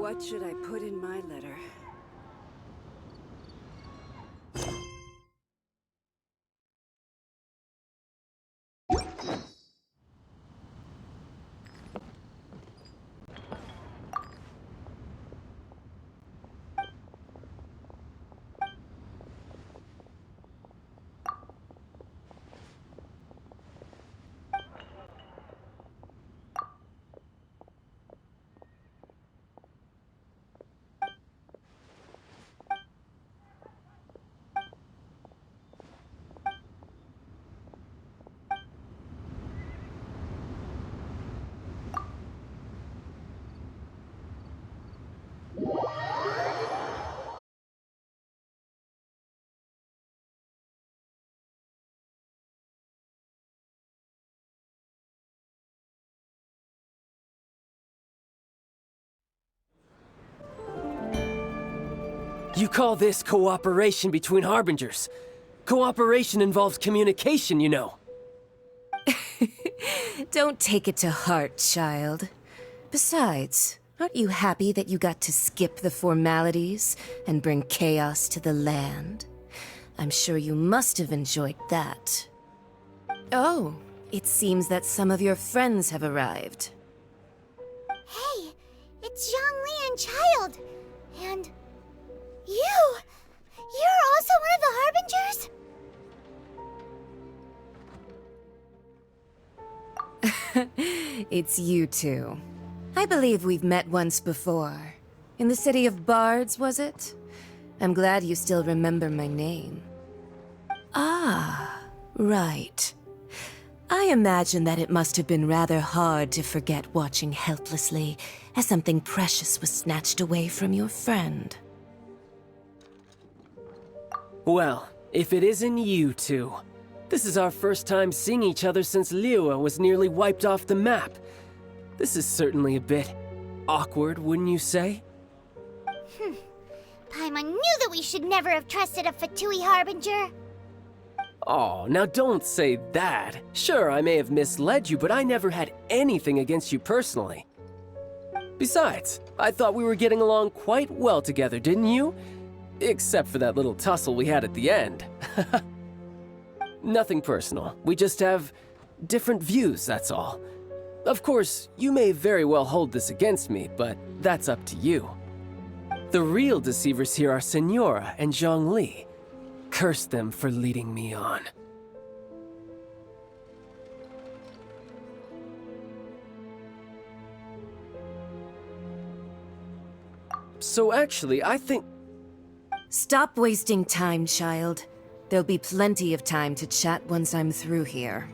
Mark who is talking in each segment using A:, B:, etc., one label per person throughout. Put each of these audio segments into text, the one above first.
A: What should I put in my letter?
B: You call this cooperation between Harbingers? Cooperation involves communication, you know.
C: Don't take it to heart, child. Besides, aren't you happy that you got to skip the formalities and bring chaos to the land? I'm sure you must have enjoyed that. Oh, it seems that some of your friends have arrived.
D: Hey, it's Zhongli and Child. And you're also one of the Harbingers?
C: It's you two. I believe we've met once before. In the City of Bards, was it? I'm glad you still remember my name. Ah, right. I imagine that it must have been rather hard to forget watching helplessly as something precious was snatched away from your friend.
B: Well, if it isn't you two. This is our first time seeing each other since Liyue was nearly wiped off the map. This is certainly a bit awkward, wouldn't you say?
D: Paimon knew that we should never have trusted a Fatui Harbinger.
B: Oh, now don't say that. Sure, I may have misled you, but I never had anything against you personally. Besides, I thought we were getting along quite well together, didn't you? Except for that little tussle we had at the end. Nothing personal. We just have different views, that's all. Of course, you may very well hold this against me, but that's up to you. The real deceivers here are Senora and Zhongli. Curse them for leading me on. So actually, I think...
C: Stop wasting time, child. There'll be plenty of time to chat once I'm through here.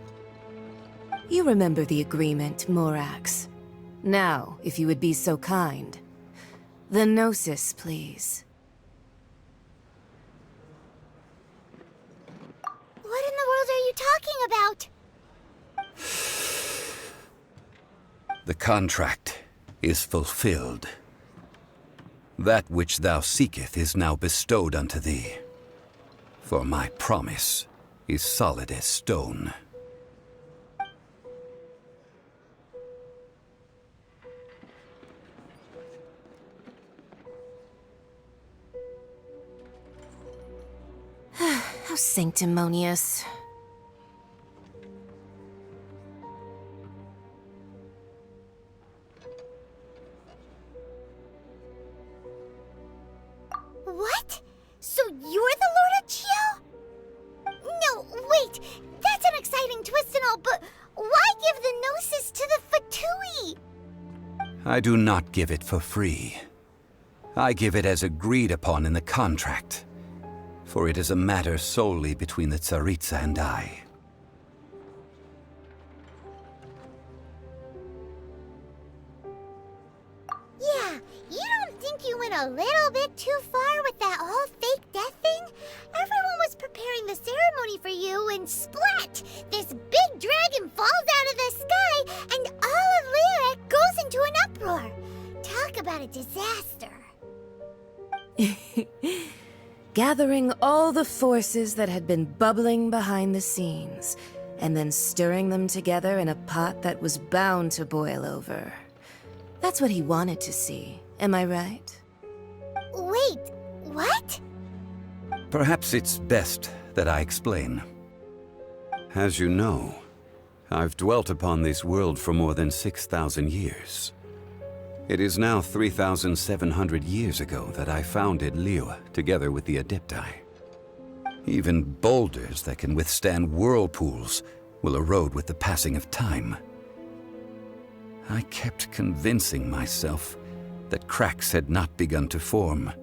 C: You remember the agreement, Morax. Now, if you would be so kind. The Gnosis, please.
D: What in the world are you talking about?
E: The contract is fulfilled. That which thou seeketh is now bestowed unto thee. For my promise is solid as stone.
C: How sanctimonious.
D: What? So you're the Lord of Chiao? No, wait! That's an exciting twist and all, but why give the Gnosis to the Fatui?
E: I do not give it for free. I give it as agreed upon in the contract. For it is a matter solely between the Tsaritsa and I.
D: Yeah, you don't think you went a little bit too far with that whole fake death thing? Everyone was preparing the ceremony for you, and splat! This big dragon falls out of the sky, and all of Liyue goes into an uproar. Talk about a disaster.
C: Gathering all the forces that had been bubbling behind the scenes, and then stirring them together in a pot that was bound to boil over. That's what he wanted to see, Am I right?
D: Wait, what?
E: Perhaps it's best that I explain. As you know, I've dwelt upon this world for more than 6,000 years. It is now 3,700 years ago that I founded Liyue together with the Adepti. Even boulders that can withstand whirlpools will erode with the passing of time. I kept convincing myself that cracks had not begun to form,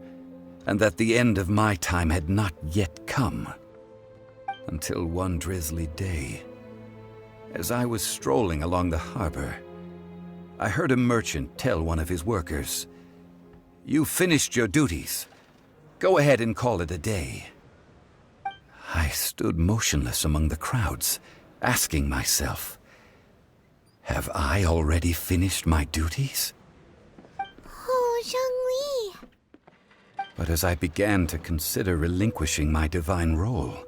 E: and that the end of my time had not yet come. Until one drizzly day, as I was strolling along the harbor, I heard a merchant tell one of his workers, "You finished your duties. Go ahead and call it a day." I stood motionless among the crowds, asking myself, have I already finished my duties?
D: Oh, Zhongli.
E: But as I began to consider relinquishing my divine role,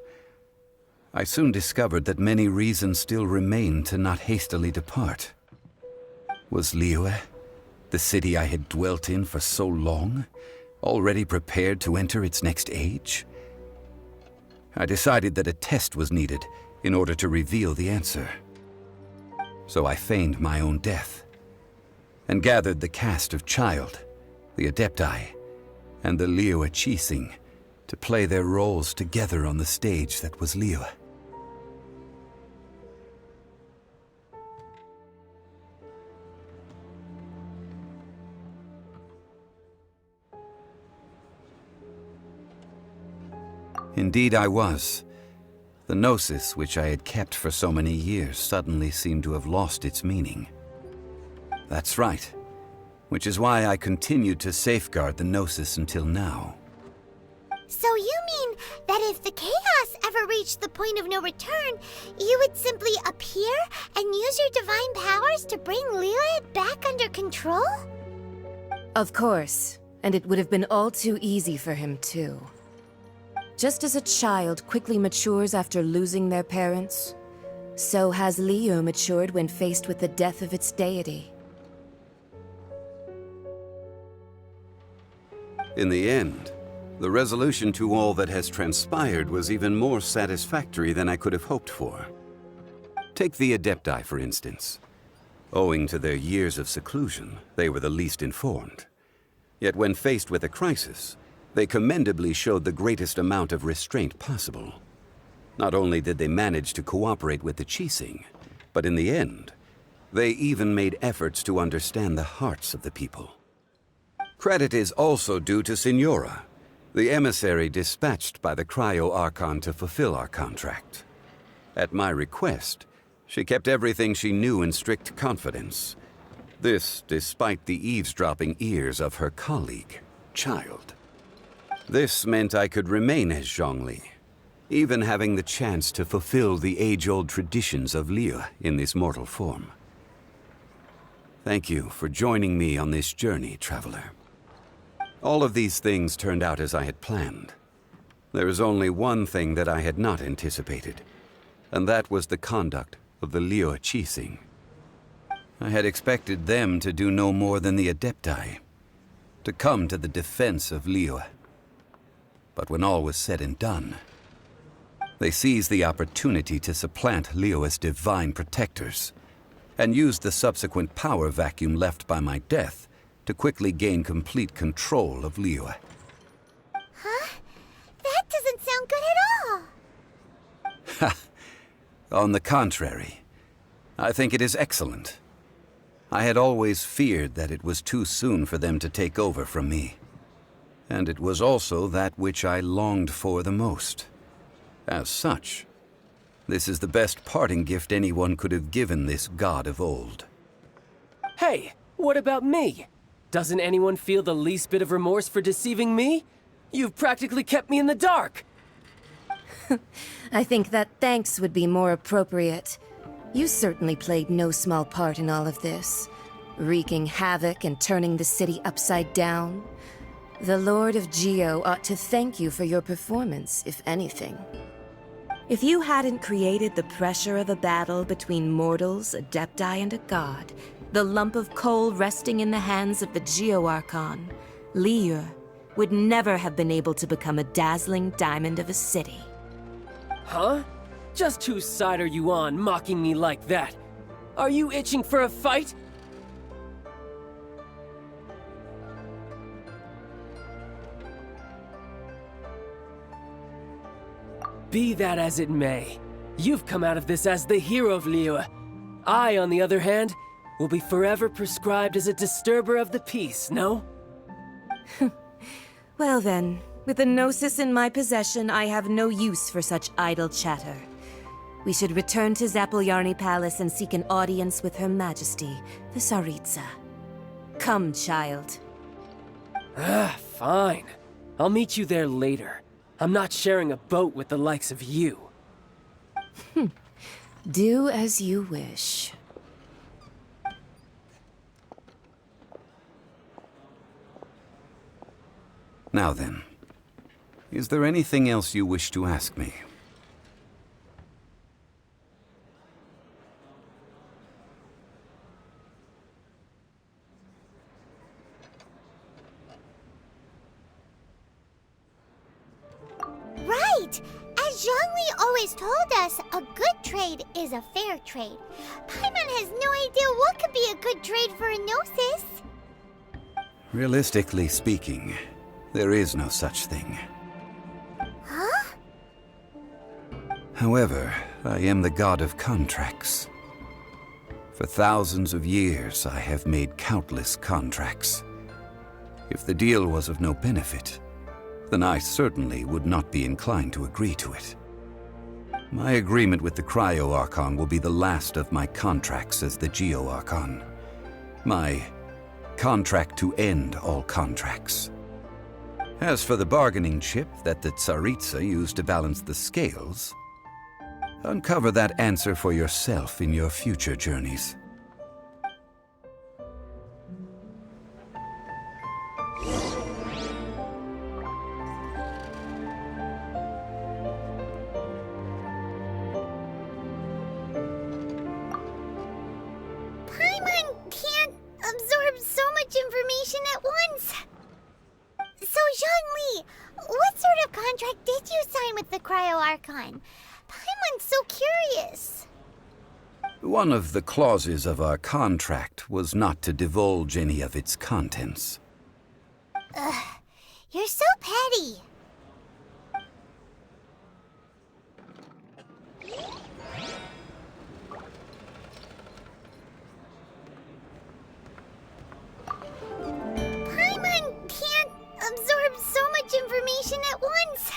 E: I soon discovered that many reasons still remained to not hastily depart. Was Liyue, the city I had dwelt in for so long, already prepared to enter its next age? I decided that a test was needed in order to reveal the answer. So I feigned my own death, and gathered the cast of Child, the Adepti, and the Liyue Qixing to play their roles together on the stage that was Liyue. Indeed I was. The gnosis which I had kept for so many years suddenly seemed to have lost its meaning. That's right, which is why I continued to safeguard the gnosis until now.
D: So you mean that if the chaos ever reached the point of no return, you would simply appear and use your divine powers to bring Liyue back under control?
C: Of course, and it would have been all too easy for him too. Just as a child quickly matures after losing their parents, so has Liyue matured when faced with the death of its deity.
E: In the end, the resolution to all that has transpired was even more satisfactory than I could have hoped for. Take the Adepti, for instance. Owing to their years of seclusion, they were the least informed. Yet when faced with a crisis, they commendably showed the greatest amount of restraint possible. Not only did they manage to cooperate with the Qixing, but in the end, they even made efforts to understand the hearts of the people. Credit is also due to Signora, the emissary dispatched by the Cryo-Archon to fulfill our contract. At my request, she kept everything she knew in strict confidence. This despite the eavesdropping ears of her colleague, Child. This meant I could remain as Zhongli, even having the chance to fulfill the age-old traditions of Liyue in this mortal form. Thank you for joining me on this journey, traveler. All of these things turned out as I had planned. There is only one thing that I had not anticipated, and that was the conduct of the Liyue Qixing. I had expected them to do no more than the Adepti, to come to the defense of Liyue. But when all was said and done, they seized the opportunity to supplant Liyue as divine protectors, and used the subsequent power vacuum left by my death to quickly gain complete control of Liyue.
D: Huh? That doesn't sound good at all!
E: Ha! On the contrary, I think it is excellent. I had always feared that it was too soon for them to take over from me. And it was also that which I longed for the most. As such, this is the best parting gift anyone could have given this god of old.
B: Hey, what about me? Doesn't anyone feel the least bit of remorse for deceiving me? You've practically kept me in the dark!
C: I think that thanks would be more appropriate. You certainly played no small part in all of this, wreaking havoc and turning the city upside down. The Lord of Geo ought to thank you for your performance, if anything. If you hadn't created the pressure of a battle between mortals, Adepti, and a god, the lump of coal resting in the hands of the Geo-Archon, Liyue, would never have been able to become a dazzling diamond of a city.
B: Huh? Just whose side are you on, mocking me like that? Are you itching for a fight? Be that as it may, you've come out of this as the hero of Liyue. I, on the other hand, will be forever prescribed as a disturber of the peace, no?
C: Well then, with the Gnosis in my possession, I have no use for such idle chatter. We should return to Zapoljarny Palace and seek an audience with Her Majesty, the Tsaritsa. Come, child.
B: Fine. I'll meet you there later. I'm not sharing a boat with the likes of you.
C: Do as you wish.
E: Now then, is there anything else you wish to ask me?
D: Right! As Zhongli always told us, a good trade is a fair trade. Paimon has no idea what could be a good trade for a Gnosis.
E: Realistically speaking, there is no such thing.
D: Huh?
E: However, I am the god of contracts. For thousands of years, I have made countless contracts. If the deal was of no benefit, then I certainly would not be inclined to agree to it. My agreement with the Cryo-Archon will be the last of my contracts as the Geo-Archon. My contract to end all contracts. As for the bargaining chip that the Tsaritsa used to balance the scales, uncover that answer for yourself in your future journeys.
D: Paimon can't absorb so much information at once. So, Zhongli, what sort of contract did you sign with the Cryo-Archon? Paimon's so curious.
E: One of the clauses of our contract was not to divulge any of its contents.
D: Ugh, you're so petty. Paimon can't absorb so much information at once.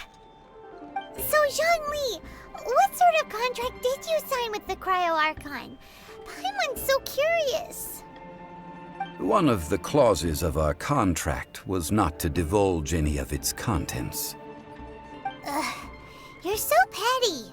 D: So, Zhongli, what sort of contract did you sign with the Cryo-Archon? Paimon's so curious.
E: One of the clauses of our contract was not to divulge any of its contents.
D: Ugh, you're so petty.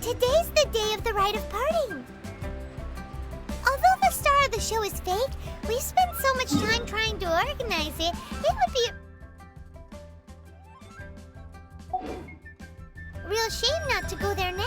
D: Today's the day of the rite of parting. Although the star of the show is fake, we've spent so much time trying to organize it, it would be a real shame not to go there now.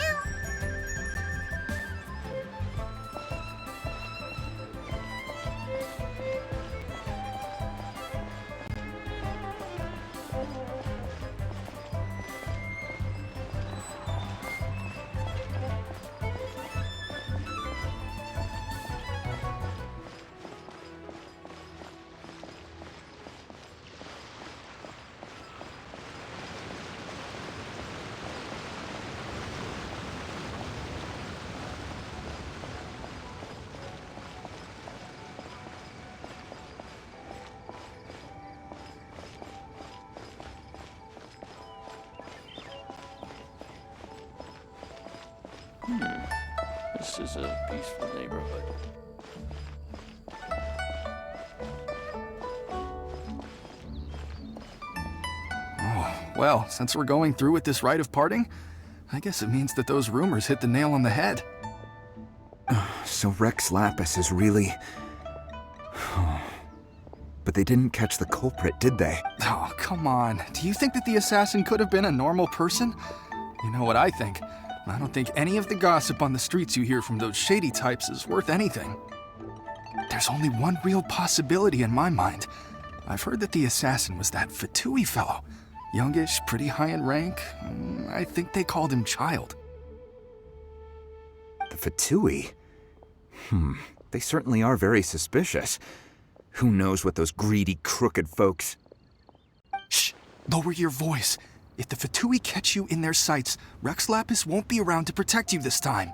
F: This is a peaceful neighborhood.
G: Well, since we're going through with this rite of parting, I guess it means that those rumors hit the nail on the head.
H: So Rex Lapis is really... But they didn't catch the culprit, did they?
G: Oh, come on. Do you think that the assassin could have been a normal person? You know what I think? I don't think any of the gossip on the streets you hear from those shady types is worth anything. There's only one real possibility in my mind. I've heard that the assassin was that Fatui fellow. Youngish, pretty high in rank. I think they called him Child.
H: The Fatui? They certainly are very suspicious. Who knows what those greedy, crooked folks...
G: Shh! Lower your voice. If the Fatui catch you in their sights, Rex Lapis won't be around to protect you this time.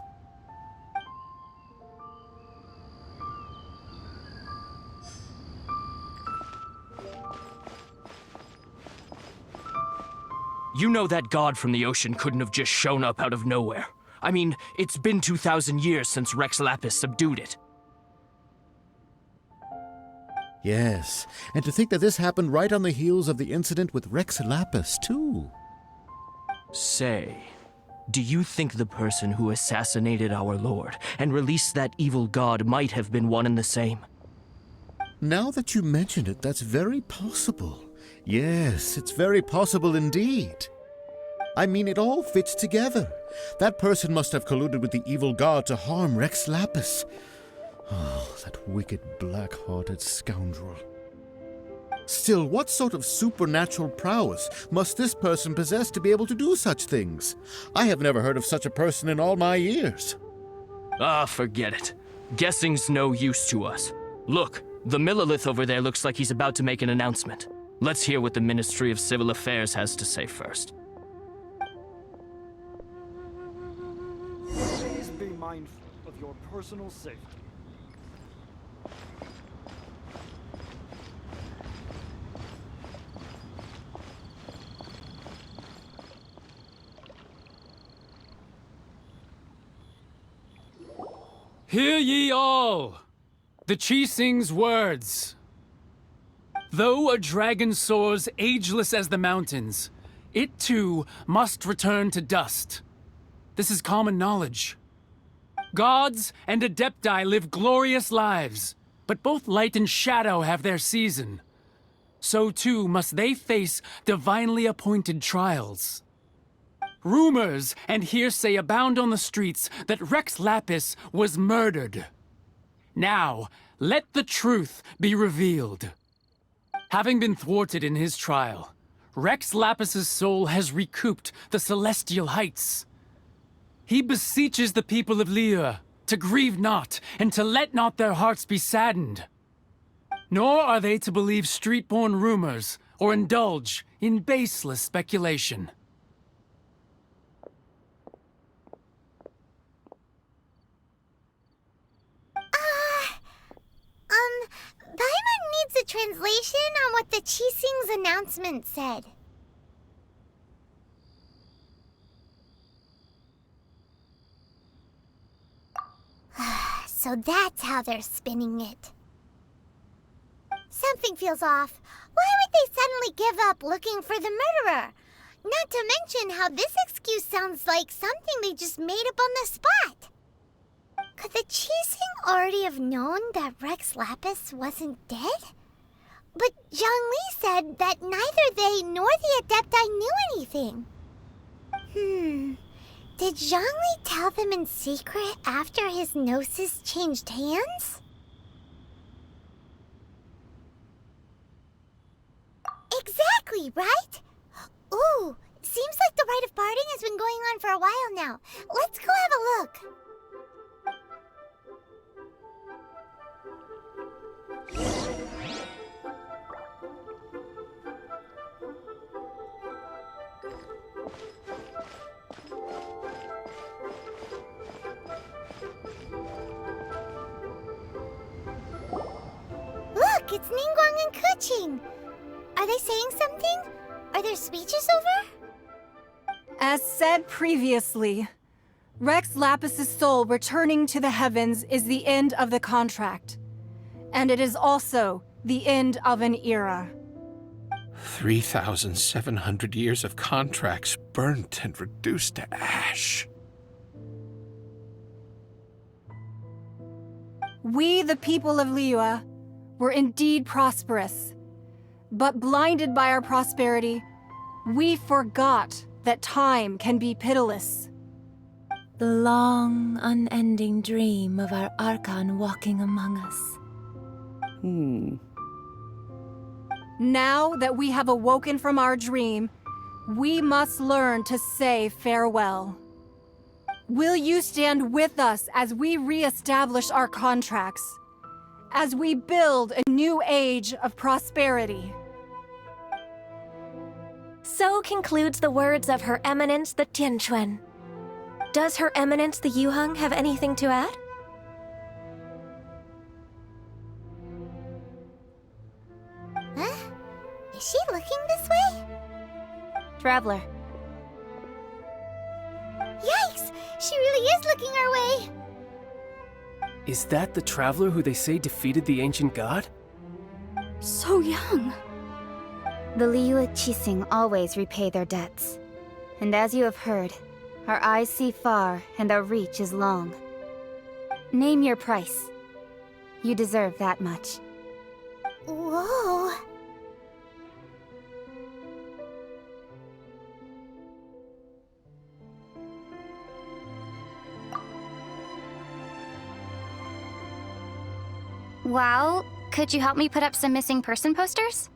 F: You know that god from the ocean couldn't have just shown up out of nowhere. I mean, it's been 2,000 years since Rex Lapis subdued it.
I: Yes, and to think that this happened right on the heels of the incident with Rex Lapis, too.
F: Say, do you think the person who assassinated our lord and released that evil god might have been one and the same?
I: Now that you mention it, that's very possible. Yes, it's very possible indeed. I mean, it all fits together. That person must have colluded with the evil god to harm Rex Lapis. Oh, that wicked, black-hearted scoundrel. Still, what sort of supernatural prowess must this person possess to be able to do such things? I have never heard of such a person in all my years.
F: Ah, forget it. Guessing's no use to us. Look, the Millilith over there looks like he's about to make an announcement. Let's hear what the Ministry of Civil Affairs has to say first.
J: Please be mindful of your personal safety.
K: Hear ye all! The Chising's words. Though a dragon soars ageless as the mountains, it too must return to dust. This is common knowledge. Gods and Adepti live glorious lives, but both light and shadow have their season. So too must they face divinely appointed trials. Rumors and hearsay abound on the streets that Rex Lapis was murdered. Now, let the truth be revealed. Having been thwarted in his trial, Rex Lapis's soul has recouped the celestial heights. He beseeches the people of Liyue to grieve not and to let not their hearts be saddened. Nor are they to believe street-born rumors or indulge in baseless speculation.
D: Paimon needs a translation on what the Chising's announcement said. So that's how they're spinning it. Something feels off. Why would they suddenly give up looking for the murderer? Not to mention how this excuse sounds like something they just made up on the spot. Could the Chising already have known that Rex Lapis wasn't dead? But Zhongli said that neither they nor the Adepti knew anything. Did Zhongli tell them in secret after his gnosis changed hands? Exactly, right? Ooh, seems like the rite of parting has been going on for a while now. Let's go have a look. Look, it's Ningguang and Keqing. Are they saying something? Are there speeches over?
L: As said previously, Rex Lapis's soul returning to the heavens is the end of the contract. And it is also the end of an era.
M: 3,700 years of contracts burnt and reduced to ash.
L: We, the people of Liyue, were indeed prosperous. But blinded by our prosperity, we forgot that time can be pitiless.
C: The long, unending dream of our Archon walking among us.
L: Now that we have awoken from our dream, we must learn to say farewell. Will you stand with us as we re-establish our contracts? As we build a new age of prosperity?
N: So concludes the words of Her Eminence the Tianquan. Does Her Eminence the Yuheng have anything to add?
D: Huh? Is she looking this way?
N: Traveler.
D: Yikes! She really is looking our way!
B: Is that the traveler who they say defeated the ancient god?
O: So young.
P: The Liyue Qixing always repay their debts. And as you have heard, our eyes see far and our reach is long. Name your price. You deserve that much.
D: Whoa!
O: Well, could you help me put up some missing person posters?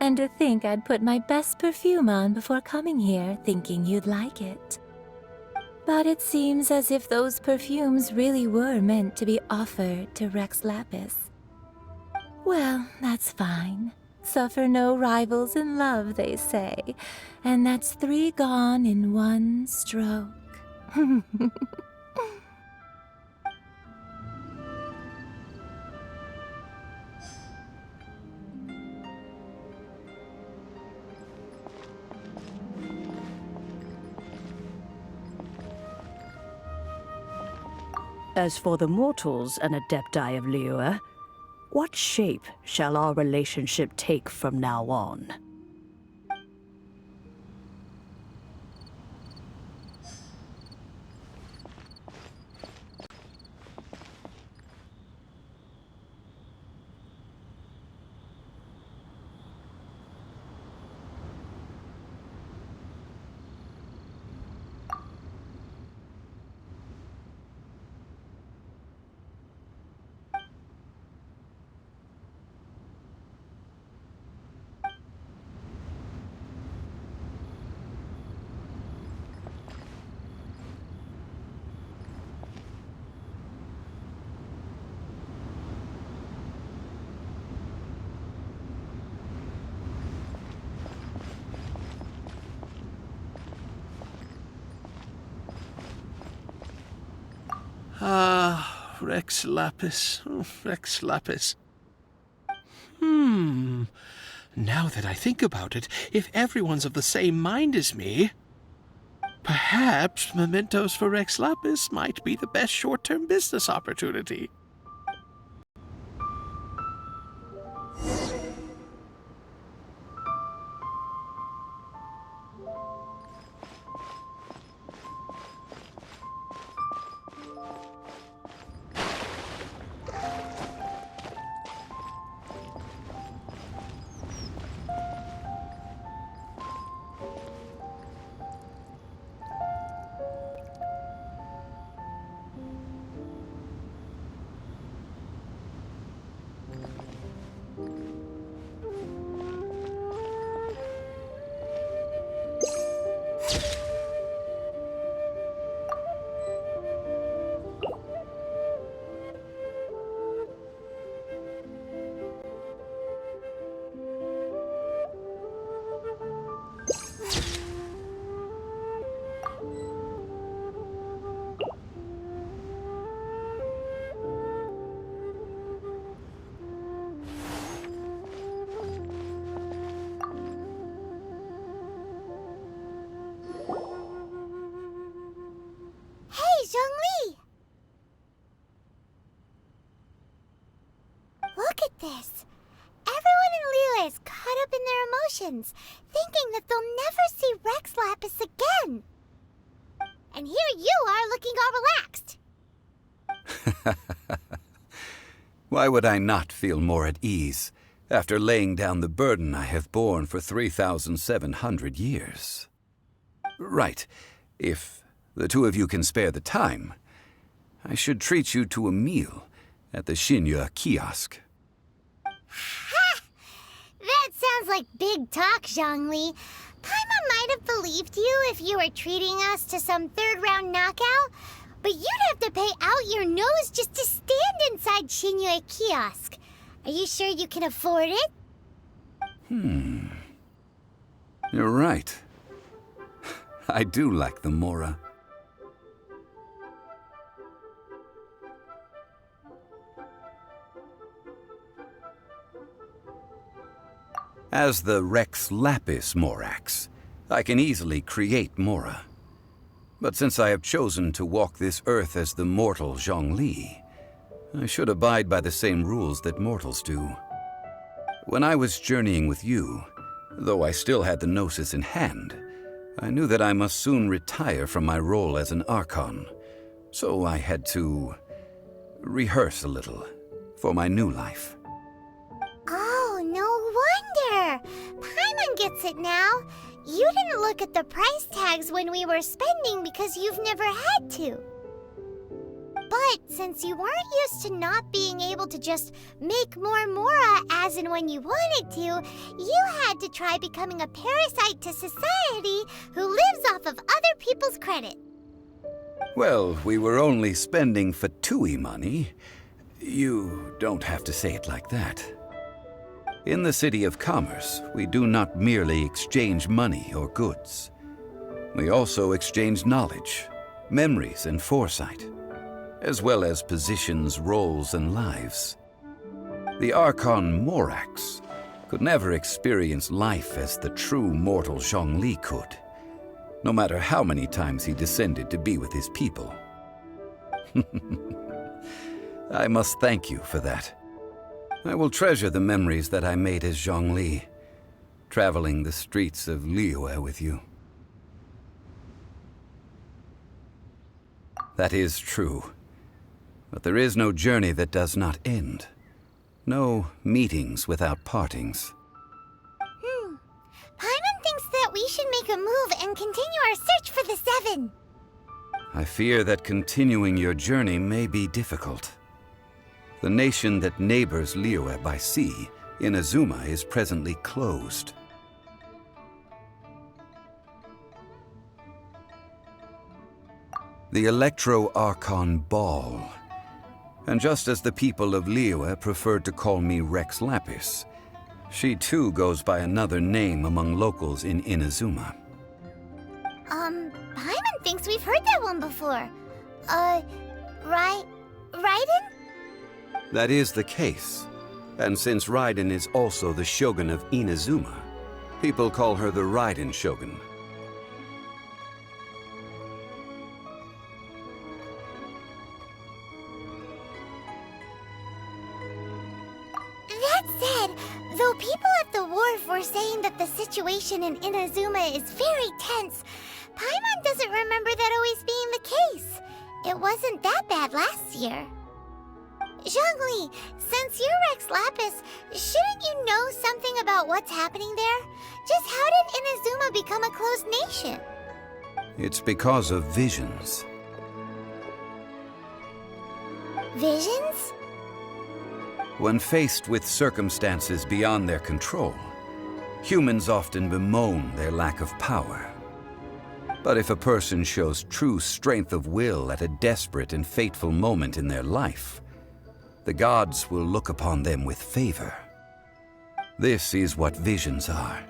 C: And to think I'd put my best perfume on before coming here, thinking you'd like it. But it seems as if those perfumes really were meant to be offered to Rex Lapis. Well, that's fine. Suffer no rivals in love, they say. And that's 3 gone in 1 stroke.
A: As for the mortals and adepti of Liyue, what shape shall our relationship take from now on?
M: Ah, Rex Lapis. Oh, Rex Lapis. Now that I think about it, if everyone's of the same mind as me, perhaps mementos for Rex Lapis might be the best short-term business opportunity.
D: this. Everyone in Liyue is caught up in their emotions, thinking that they'll never see Rex Lapis again. And here you are looking all relaxed.
E: Why would I not feel more at ease after laying down the burden I have borne for 3,700 years? Right. If the two of you can spare the time, I should treat you to a meal at the Liyue kiosk.
D: Ha! That sounds like big talk, Zhongli. Paimon might have believed you if you were treating us to some third-round knockout, but you'd have to pay out your nose just to stand inside Liyue kiosk. Are you sure you can afford it?
E: You're right. I do like the Mora. As the Rex Lapis Morax, I can easily create Mora. But since I have chosen to walk this earth as the mortal Zhongli, I should abide by the same rules that mortals do. When I was journeying with you, though I still had the Gnosis in hand, I knew that I must soon retire from my role as an Archon, so I had to rehearse a little for my new life.
D: Oh, no wonder! Paimon gets it now. You didn't look at the price tags when we were spending because you've never had to. But since you weren't used to not being able to just make more Mora as and when you wanted to, you had to try becoming a parasite to society who lives off of other people's credit.
E: Well, we were only spending Fatui money. You don't have to say it like that. In the City of Commerce, we do not merely exchange money or goods. We also exchange knowledge, memories, and foresight, as well as positions, roles, and lives. The Archon Morax could never experience life as the true mortal Zhongli could, no matter how many times he descended to be with his people. I must thank you for that. I will treasure the memories that I made as Zhongli, traveling the streets of Liyue with you. That is true. But there is no journey that does not end. No meetings without partings.
D: Paimon thinks that we should make a move and continue our search for the Seven.
E: I fear that continuing your journey may be difficult. The nation that neighbors Liyue by sea, Inazuma, is presently closed. The Electro-Archon Ball. And just as the people of Liyue preferred to call me Rex Lapis, she too goes by another name among locals in Inazuma.
D: Paimon thinks we've heard that one before. Raiden?
E: That is the case. And since Raiden is also the Shogun of Inazuma, people call her the Raiden Shogun.
D: That said, though people at the wharf were saying that the situation in Inazuma is very tense, Paimon doesn't remember that always being the case. It wasn't that bad last year. Zhongli, since you're Rex Lapis, shouldn't you know something about what's happening there? Just how did Inazuma become a closed nation?
E: It's because of visions.
D: Visions?
E: When faced with circumstances beyond their control, humans often bemoan their lack of power. But if a person shows true strength of will at a desperate and fateful moment in their life, the gods will look upon them with favor. This is what visions are.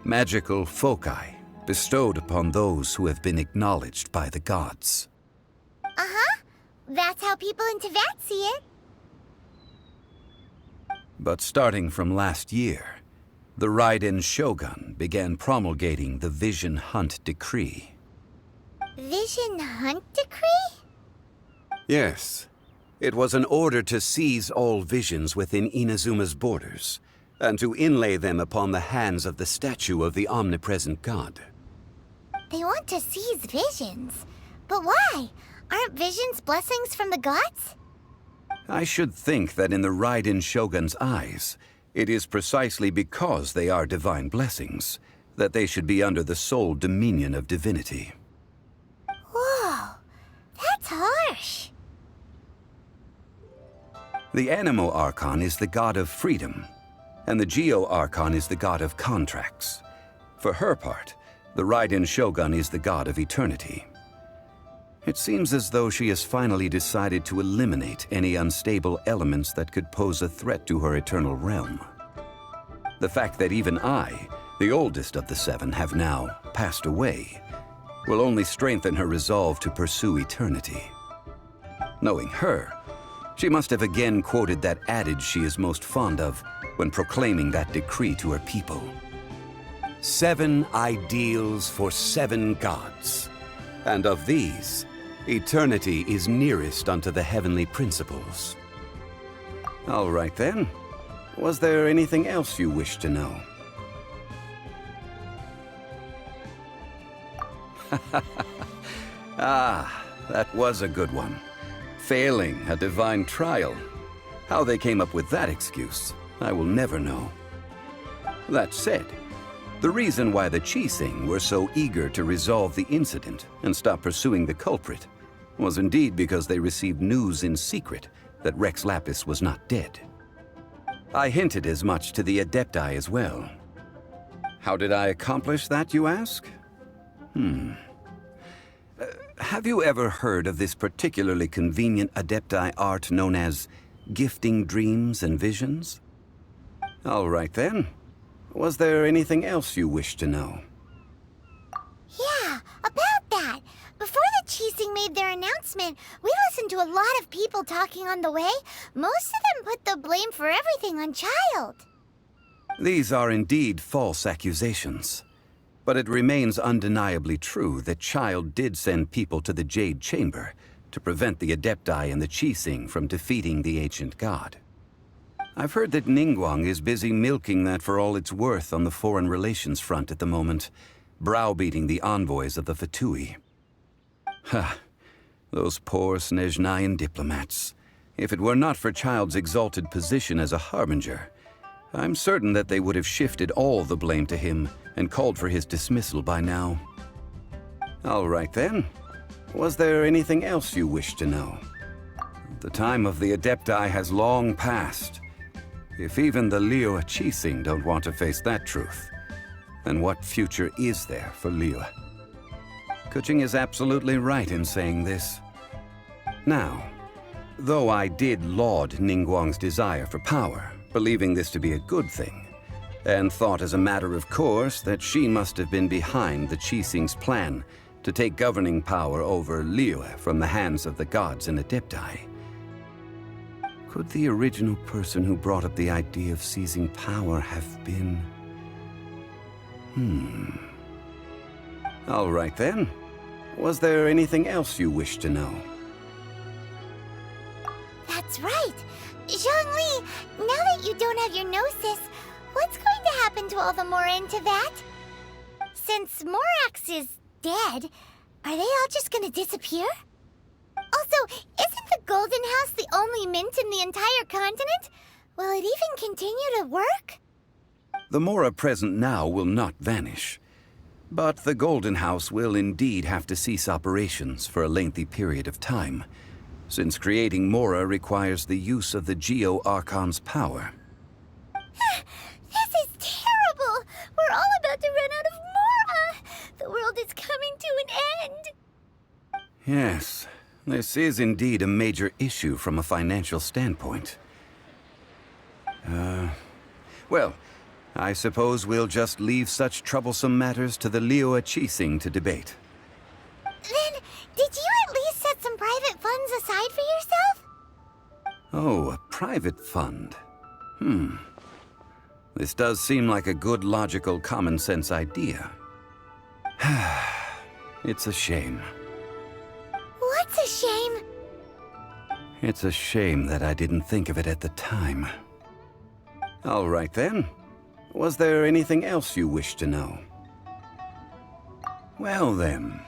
E: Magical foci bestowed upon those who have been acknowledged by the gods.
D: Uh-huh. That's how people in Teyvat see it.
E: But starting from last year, the Raiden Shogun began promulgating the Vision Hunt Decree.
D: Vision Hunt Decree?
E: Yes. It was an order to seize all visions within Inazuma's borders, and to inlay them upon the hands of the statue of the omnipresent god.
D: They want to seize visions. But why? Aren't visions blessings from the gods?
E: I should think that in the Raiden Shogun's eyes, it is precisely because they are divine blessings that they should be under the sole dominion of divinity.
D: Whoa, that's harsh.
E: The Anemo Archon is the god of freedom, and the Geo Archon is the god of contracts. For her part, the Raiden Shogun is the god of eternity. It seems as though she has finally decided to eliminate any unstable elements that could pose a threat to her eternal realm. The fact that even I, the oldest of the seven, have now passed away, will only strengthen her resolve to pursue eternity. Knowing her, she must have again quoted that adage she is most fond of when proclaiming that decree to her people. 7 ideals for 7 gods, and of these, eternity is nearest unto the heavenly principles. All right then. Was there anything else you wish to know? Ah, that was a good one. Failing a divine trial. How they came up with that excuse, I will never know. That said, the reason why the Qixing were so eager to resolve the incident and stop pursuing the culprit was indeed because they received news in secret that Rex Lapis was not dead. I hinted as much to the Adepti as well. How did I accomplish that, you ask? Have you ever heard of this particularly convenient Adepti art known as gifting dreams and visions? All right then. Was there anything else you wish to know?
D: Yeah, about that. Before the Qixing made their announcement, we listened to a lot of people talking on the way. Most of them put the blame for everything on Child.
E: These are indeed false accusations. But it remains undeniably true that Child did send people to the Jade Chamber to prevent the Adepti and the Qixing from defeating the ancient god. I've heard that Ningguang is busy milking that for all it's worth on the foreign relations front at the moment, browbeating the envoys of the Fatui. Ha! Those poor Snezhnayan diplomats. If it were not for Child's exalted position as a harbinger, I'm certain that they would have shifted all the blame to him and called for his dismissal by now. All right then. Was there anything else you wish to know? The time of the Adepti has long passed. If even the Liyue Qixing don't want to face that truth, then what future is there for Liyue? Kuching is absolutely right in saying this. Now, though I did laud Ningguang's desire for power, believing this to be a good thing, and thought as a matter of course that she must have been behind the Qixing's plan to take governing power over Liyue from the hands of the gods and Adepti. Could the original person who brought up the idea of seizing power have been... All right then. Was there anything else you wish to know?
D: That's right. Zhongli, now that you don't have your gnosis, what's going to happen to all the Mora in Teyvat? Since Morax is dead, are they all just gonna disappear? Also, isn't the Golden House the only mint in the entire continent? Will it even continue to work?
E: The Mora present now will not vanish. But the Golden House will indeed have to cease operations for a lengthy period of time, since creating Mora requires the use of the Geo Archon's power.
D: This is terrible! We're all about to run out of Mora! The world is coming to an end!
E: Yes, this is indeed a major issue from a financial standpoint. Well, I suppose we'll just leave such troublesome matters to the Liyue Qixing to debate.
D: Then, did you at least set some private funds aside for yourself?
E: Oh, a private fund. This does seem like a good, logical, common-sense idea. It's a shame.
D: What's a shame?
E: It's a shame that I didn't think of it at the time. All right then. Was there anything else you wish to know? Well then,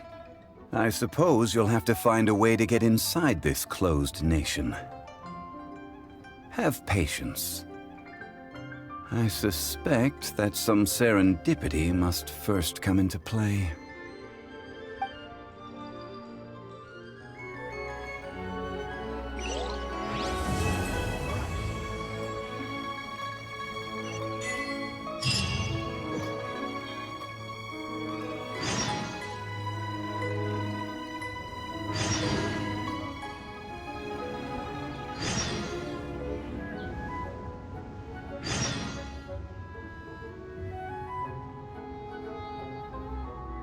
E: I suppose you'll have to find a way to get inside this closed nation. Have patience. I suspect that some serendipity must first come into play.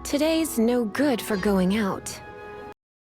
Q: Today's no good for going out.